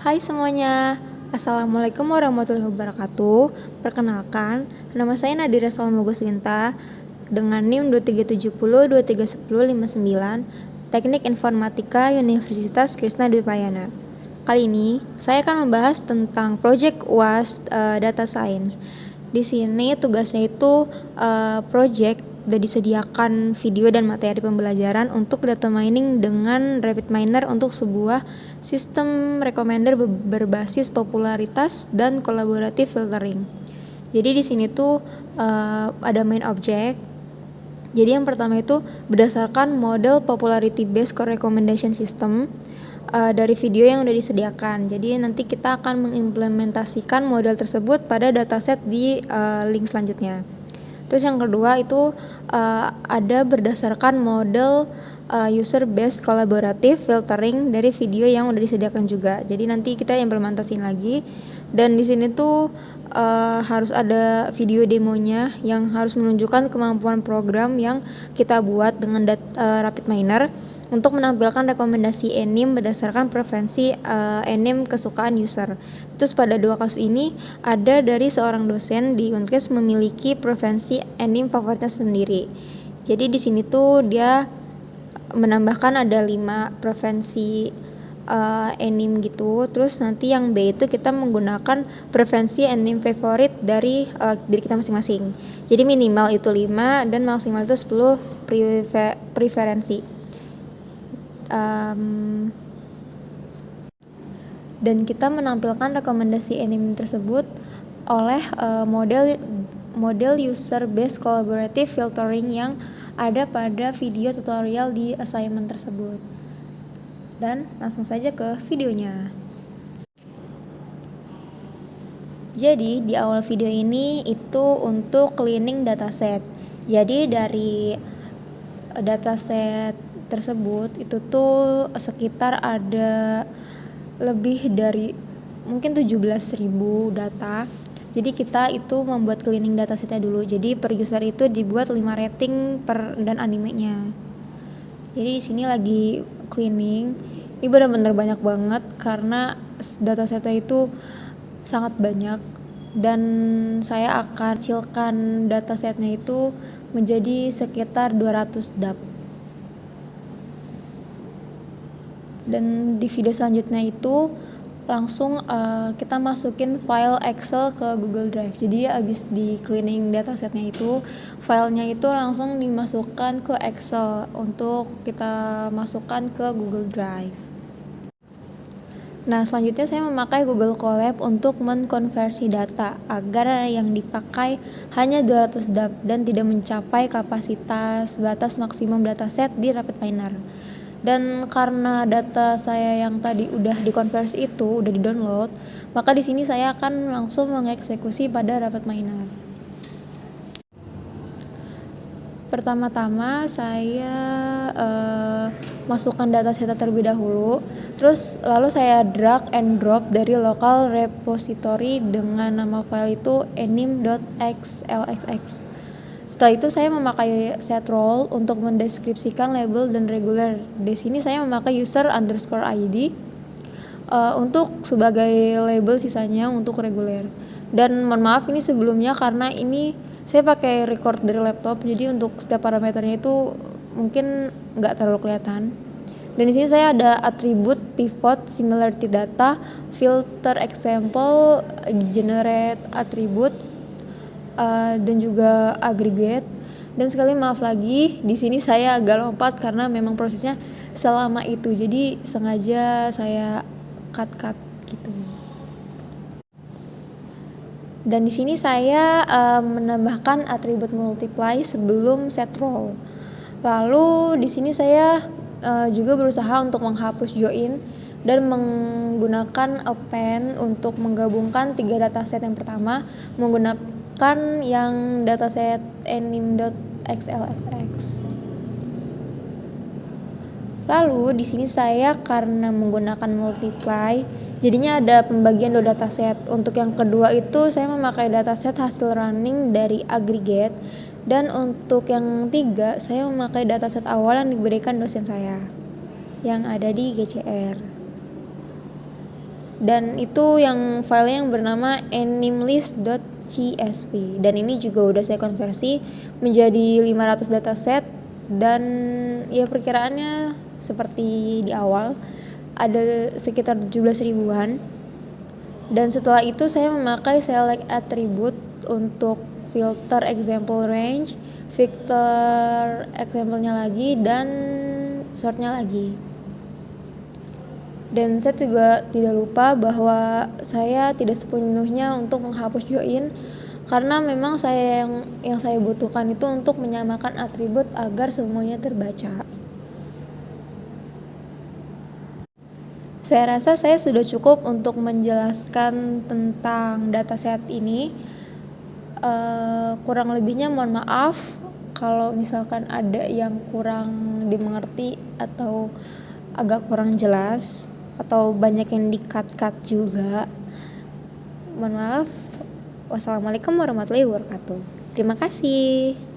Hai semuanya, Assalamualaikum warahmatullahi wabarakatuh. Perkenalkan, nama saya Nadira Salma Guswinta dengan NIM 2370 Teknik Informatika Universitas Krishna Dwipayana. Kali ini saya akan membahas tentang Project UAS Data Science. Di sini tugasnya itu project dan disediakan video dan materi pembelajaran untuk data mining dengan RapidMiner untuk sebuah sistem recommender berbasis popularitas dan kolaboratif filtering. Jadi di sini tuh ada main object. Jadi yang pertama itu berdasarkan model popularity based recommendation system dari video yang udah disediakan. Jadi nanti kita akan mengimplementasikan model tersebut pada dataset di link selanjutnya. Terus yang kedua itu ada berdasarkan model user based collaborative filtering dari video yang udah disediakan juga. Jadi nanti kita implementasiin lagi. Dan di sini tuh harus ada video demonya yang harus menunjukkan kemampuan program yang kita buat dengan RapidMiner untuk menampilkan rekomendasi NIM berdasarkan preferensi NIM kesukaan user. Terus pada dua kasus ini ada dari seorang dosen di Unkris memiliki preferensi NIM favoritnya sendiri. Jadi di sini tuh dia menambahkan ada 5 preferensi NIM gitu. Terus nanti yang B itu kita menggunakan preferensi NIM favorit dari diri kita masing-masing. Jadi minimal itu 5 dan maksimal itu 10 preferensi. Dan kita menampilkan rekomendasi NIM tersebut oleh model user based collaborative filtering yang ada pada video tutorial di assignment tersebut. Dan langsung saja ke videonya. Jadi di awal video ini itu untuk cleaning dataset. Jadi dari dataset tersebut itu tuh sekitar ada lebih dari mungkin 17.000 data. Jadi kita itu membuat cleaning datasetnya dulu. Jadi per user itu dibuat 5 rating dan animenya. Jadi di sini lagi cleaning. Ini benar-benar banyak banget karena datasetnya itu sangat banyak dan saya akan kecilkan datasetnya itu menjadi sekitar 200 DAP. Dan di video selanjutnya itu langsung kita masukin file Excel ke Google Drive. Jadi abis di cleaning datasetnya itu filenya itu langsung dimasukkan ke Excel untuk kita masukkan ke Google Drive. Nah selanjutnya saya memakai Google Colab untuk mengkonversi data agar yang dipakai hanya 200 DAP dan tidak mencapai kapasitas batas maksimum dataset di RapidMiner. Dan karena data saya yang tadi udah dikonversi itu udah di-download, maka di sini saya akan langsung mengeksekusi pada RapidMiner. Pertama-tama saya masukkan dataset terlebih dahulu, terus lalu saya drag and drop dari local repository dengan nama file itu enim.xlxx. Setelah itu saya memakai set role untuk mendeskripsikan label dan regular. Di sini saya memakai user_id untuk sebagai label, sisanya untuk reguler. Dan mohon maaf ini sebelumnya karena ini saya pakai record dari laptop, jadi untuk setiap parameternya itu mungkin nggak terlalu kelihatan. Dan di sini saya ada atribut pivot, similarity data, filter example, generate attribute, dan juga aggregate. Dan sekali maaf lagi di sini saya agak lompat karena memang prosesnya selama itu, jadi sengaja saya cut gitu. Dan di sini saya menambahkan atribut multiply sebelum set row. Lalu di sini saya juga berusaha untuk menghapus join dan menggunakan append untuk menggabungkan 3 dataset. Yang pertama menggunakan yang dataset enim.xlxx. Lalu di sini saya karena menggunakan multiply, jadinya ada pembagian 2 dataset. Untuk yang kedua itu saya memakai dataset hasil running dari aggregate, dan untuk yang 3 saya memakai dataset awal yang diberikan dosen saya yang ada di GCR. dan itu yang filenya yang bernama animlist.csv, dan ini juga udah saya konversi menjadi 500 dataset, dan ya perkiraannya seperti di awal ada sekitar 17 ribuan. Dan setelah itu saya memakai select attribute untuk filter example range, filter example-nya lagi, dan sortnya lagi. Dan saya juga tidak lupa bahwa saya tidak sepenuhnya untuk menghapus join, karena memang yang saya butuhkan itu untuk menyamakan atribut agar semuanya terbaca. Saya rasa saya sudah cukup untuk menjelaskan tentang dataset ini. Kurang lebihnya mohon maaf kalau misalkan ada yang kurang dimengerti atau agak kurang jelas atau banyak yang di-cut juga. Mohon maaf. Wassalamualaikum warahmatullahi wabarakatuh. Terima kasih.